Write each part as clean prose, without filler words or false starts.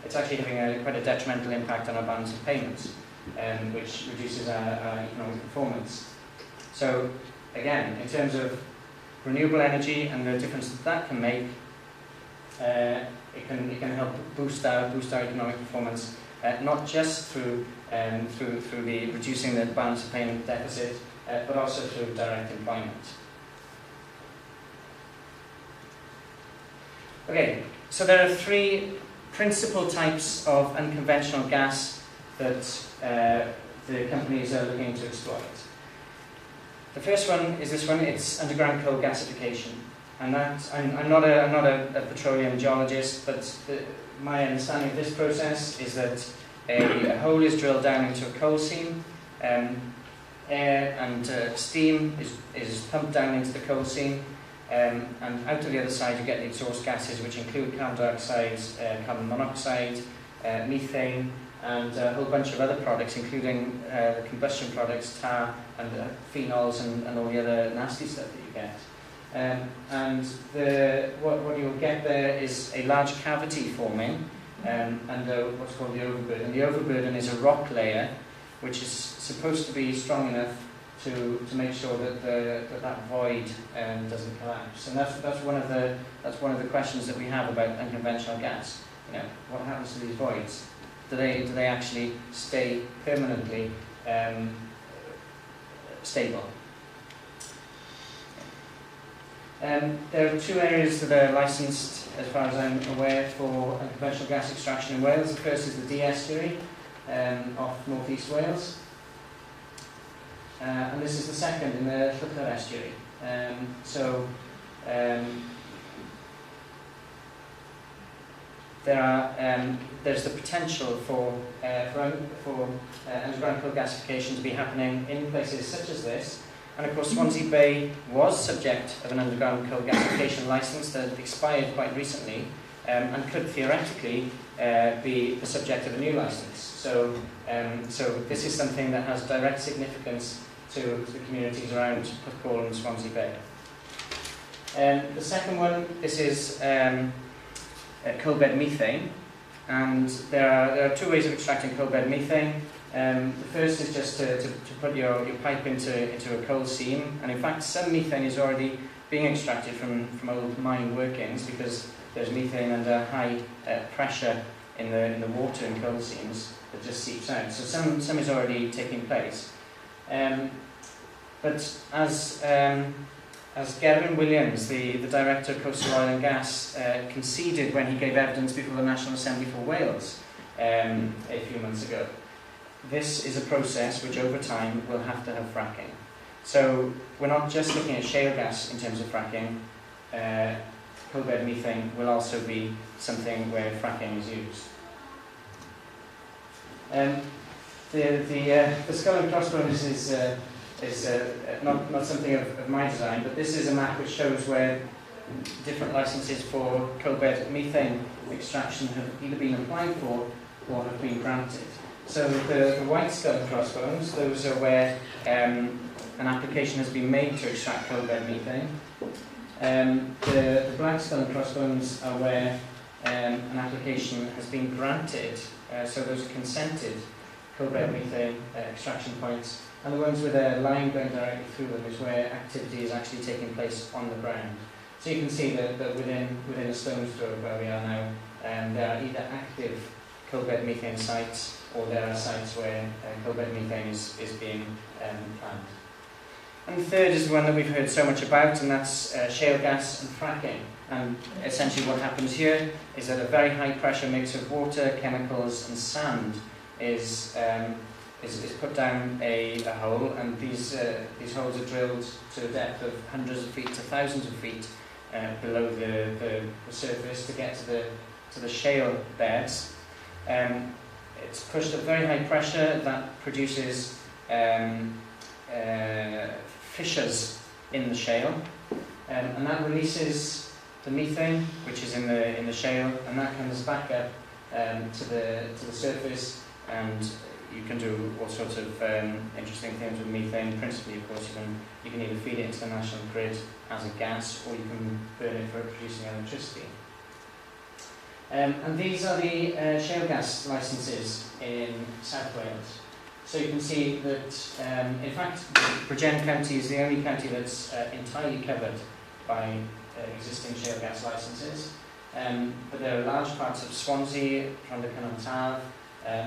it's actually having quite a detrimental impact on our balance of payments, which reduces our economic performance. So again, in terms of renewable energy and the difference that can make, it can help boost our economic performance, not just through the reducing the balance of payment deficit, but also through direct employment. Okay, so there are three principal types of unconventional gas that the companies are looking to exploit. The first one is this one. It's underground coal gasification, and that I'm not a petroleum geologist, but my understanding of this process is that a hole is drilled down into a coal seam. Air and steam is pumped down into the coal seam, and out to the other side you get the exhaust gases, which include carbon dioxide, carbon monoxide, methane, and a whole bunch of other products, including the combustion products, tar and phenols and all the other nasty stuff that you get. And what you'll get there is a large cavity forming under what's called the overburden. The overburden is a rock layer which is supposed to be strong enough to make sure that that void doesn't collapse. And that's one of the questions that we have about unconventional gas. You know, what happens to these voids? Do they actually stay permanently stable? There are two areas that are licensed, as far as I'm aware, for unconventional gas extraction in Wales. The first is the D estuary off northeast Wales, and this is the second in the Clubb estuary. There's the potential for underground coal gasification to be happening in places such as this. And of course, Swansea Bay was subject of an underground coal gasification licence that expired quite recently, and could theoretically be the subject of a new licence. So this is something that has direct significance to the communities around Porthcawl and Swansea Bay. The second one, this is coal bed methane, and there are two ways of extracting coal bed methane. The first is just to put your pipe into a coal seam, and in fact some methane is already being extracted from old mine workings, because there's methane under high pressure in the water in coal seams that just seeps out. So some is already taking place. But as Gavin Williams, the Director of Coastal Oil and Gas, conceded when he gave evidence before the National Assembly for Wales a few months ago, this is a process which over time will have to have fracking. So we're not just looking at shale gas in terms of fracking. Coal bed methane will also be something where fracking is used. The skull and crossbones is not something of my design, but this is a map which shows where different licenses for coal bed methane extraction have either been applied for or have been granted. So the white skull and crossbones, those are where an application has been made to extract coal bed methane. The black skull and crossbones are where an application has been granted, so those are consented coal bed methane extraction points. And the ones with a line going directly through them is where activity is actually taking place on the ground. So you can see that within a stone's throw of where we are now, there are either active coal bed methane sites, or there are sites where coal bed methane is being planned. And the third is the one that we've heard so much about, and that's shale gas and fracking. And essentially what happens here is that a very high pressure mix of water, chemicals and sand is put down a hole, and these holes are drilled to a depth of hundreds of feet to thousands of feet below the surface to get to the shale beds. It's pushed at very high pressure. That produces fissures in the shale, and that releases the methane, which is in the shale, and that comes back up to the surface, and you can do all sorts of interesting things with methane. Principally, of course, you can either feed it into the national grid as a gas, or you can burn it for producing electricity. And these are the shale gas licences in South Wales. So you can see that, in fact, Bridgend County is the only county that's entirely covered by existing shale gas licences. But there are large parts of Swansea, Llandudno,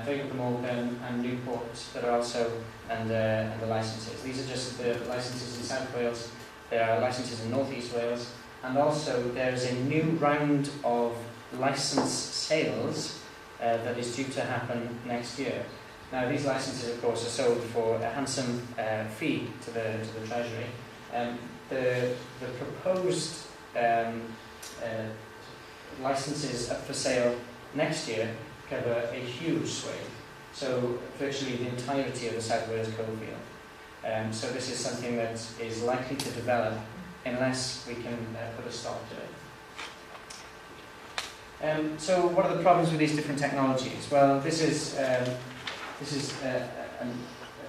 Vega Morgan and Newport that are also under licences. These are just the licences in South Wales. There are licences in North East Wales, and also there is a new round of licence sales that is due to happen next year. Now these licences, of course, are sold for a handsome fee to the Treasury. The proposed licences up for sale next year cover a huge swathe, so virtually the entirety of the South Wales coalfield. So this is something that is likely to develop unless we can put a stop to it. So what are the problems with these different technologies? Well, this is a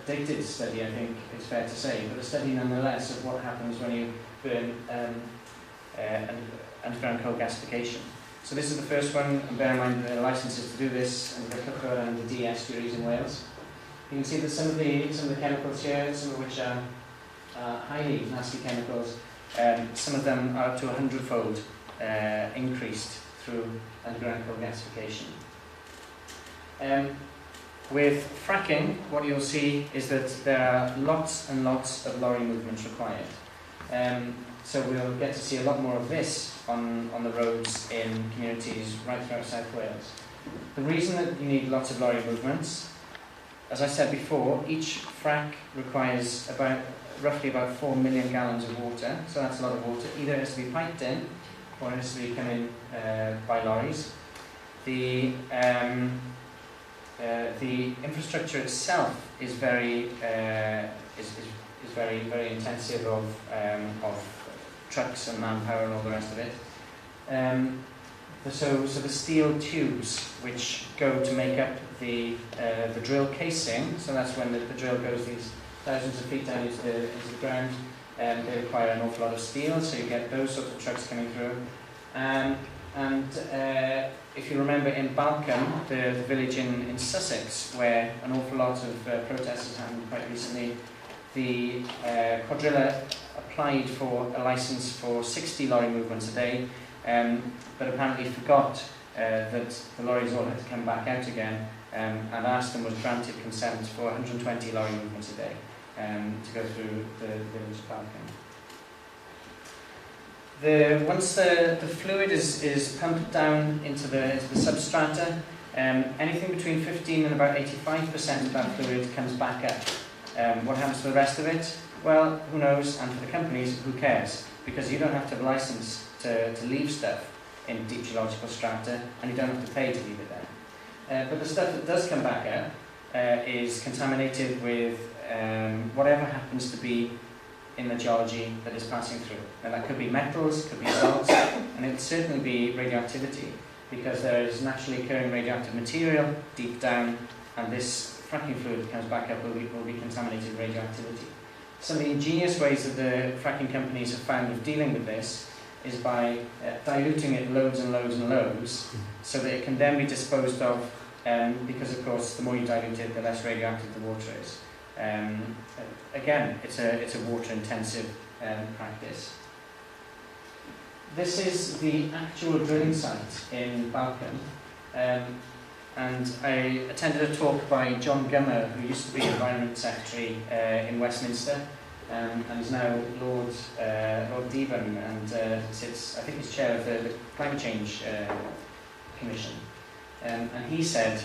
dated study, I think it's fair to say, but a study nonetheless of what happens when you burn underground coal gasification. So this is the first one, and bear in mind the licences to do this, and the Clubb and the DS series in Wales. You can see that some of the chemicals here, some of which are highly nasty chemicals, some of them are up to 100-fold increased through underground coal gasification. With fracking, what you'll see is that there are lots and lots of lorry movements required. So we'll get to see a lot more of this on the roads in communities right throughout South Wales. The reason that you need lots of lorry movements, as I said before, each frack requires roughly about 4 million gallons of water, so that's a lot of water. Either it has to be piped in, or it has to be come in by lorries. The infrastructure itself is very very intensive of trucks and manpower and all the rest of it. So the steel tubes which go to make up the drill casing, so that's when the drill goes these thousands of feet down into the ground, they require an awful lot of steel, so you get those sorts of trucks coming through. If you remember in Balcombe, the village in Sussex, where an awful lot of protests happened quite recently, the quadrilla applied for a licence for 60 lorry movements a day, but apparently forgot that the lorries all had to come back out again, and asked and was granted consent for 120 lorry movements a day to go through the village of Balcombe. Once the fluid is pumped down into the substrata, anything between 15 and about 85% of that fluid comes back up. What happens to the rest of it? Well, who knows, and for the companies, who cares? Because you don't have to have a license to leave stuff in deep geological strata, and you don't have to pay to leave it there. But the stuff that does come back up is contaminated with whatever happens to be in the geology that is passing through. Now that could be metals, could be salts, and it would certainly be radioactivity, because there is naturally occurring radioactive material deep down, and this fracking fluid that comes back up will be contaminated with radioactivity. Some of the ingenious ways that the fracking companies have found of dealing with this is by diluting it loads and loads and loads, so that it can then be disposed of, because of course the more you dilute it, the less radioactive the water is. Again, it's a water-intensive practice. This is the actual drilling site in Balcombe, and I attended a talk by John Gummer, who used to be Environment Secretary in Westminster, and is now Lord Deben, and sits, I think he's chair of the Climate Change Commission. And he said,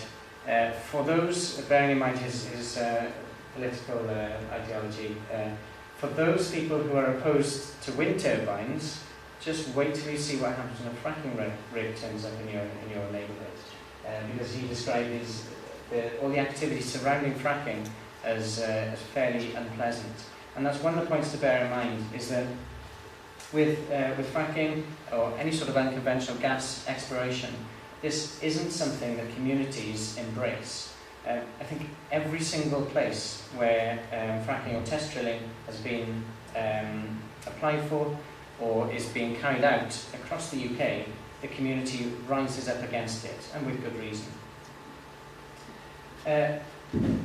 for those, bearing in mind his political ideology, for those people who are opposed to wind turbines, just wait till you see what happens when a fracking rig turns up in your neighbourhood. Because he described all the activities surrounding fracking as fairly unpleasant. And that's one of the points to bear in mind, is that with fracking or any sort of unconventional gas exploration, this isn't something that communities embrace. I think every single place where fracking or test drilling has been applied for or is being carried out across the UK, the community rises up against it, and with good reason.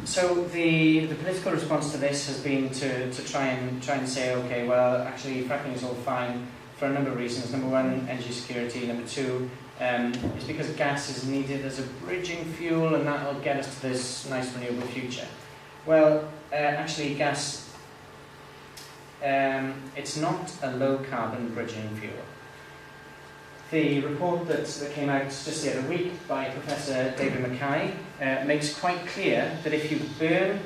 So the political response to this has been to try and say, okay, well, actually fracking is all fine for a number of reasons. Number one, energy security. Number two, is because gas is needed as a bridging fuel, and that will get us to this nice renewable future. Well, actually gas, it's not a low carbon bridging fuel. The report that came out just the other week by Professor David Mackay makes quite clear that if you burn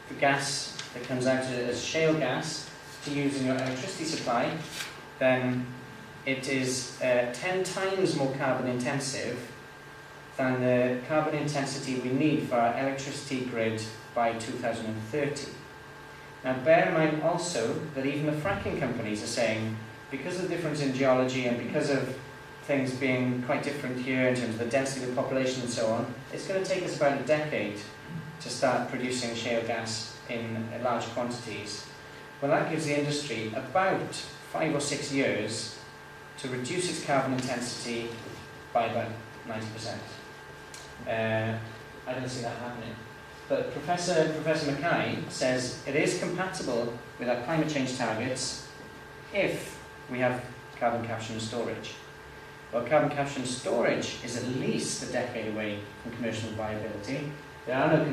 the gas that comes out as shale gas to use in your electricity supply, then it is 10 times more carbon intensive than the carbon intensity we need for our electricity grid by 2030. Now bear in mind also that even the fracking companies are saying, because of the difference in geology and because of things being quite different here in terms of the density of the population and so on, it's going to take us about a decade to start producing shale gas in large quantities. Well, that gives the industry about 5 or 6 years to reduce its carbon intensity by about 90%. I don't see that happening. But Professor Mackay says it is compatible with our climate change targets if we have carbon capture and storage. Well, carbon capture and storage is at least a decade away from commercial viability. There are no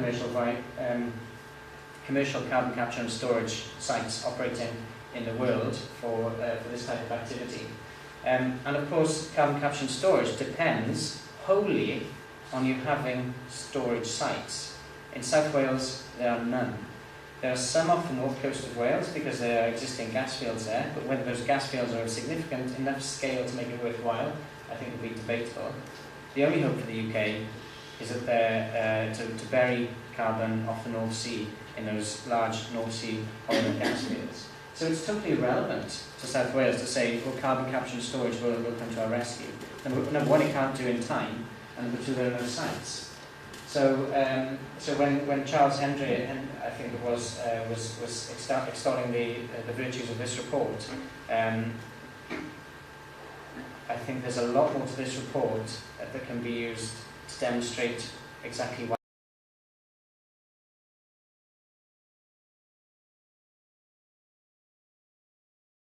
commercial carbon capture and storage sites operating in the world for this type of activity. And of course, carbon capture and storage depends wholly on you having storage sites. In South Wales, there are none. There are some off the north coast of Wales because there are existing gas fields there, but whether those gas fields are of significant enough scale to make it worthwhile, I think will be debatable. The only hope for the UK is that to bury carbon off the North Sea in those large North Sea oil and gas fields. So it's totally irrelevant to South Wales to say, well, carbon capture and storage will come to our rescue. Number one, it can't do in time, and number two, there are no sites. So when Charles Hendry, and I think it was extolling the virtues of this report, I think there's a lot more to this report that can be used to demonstrate exactly why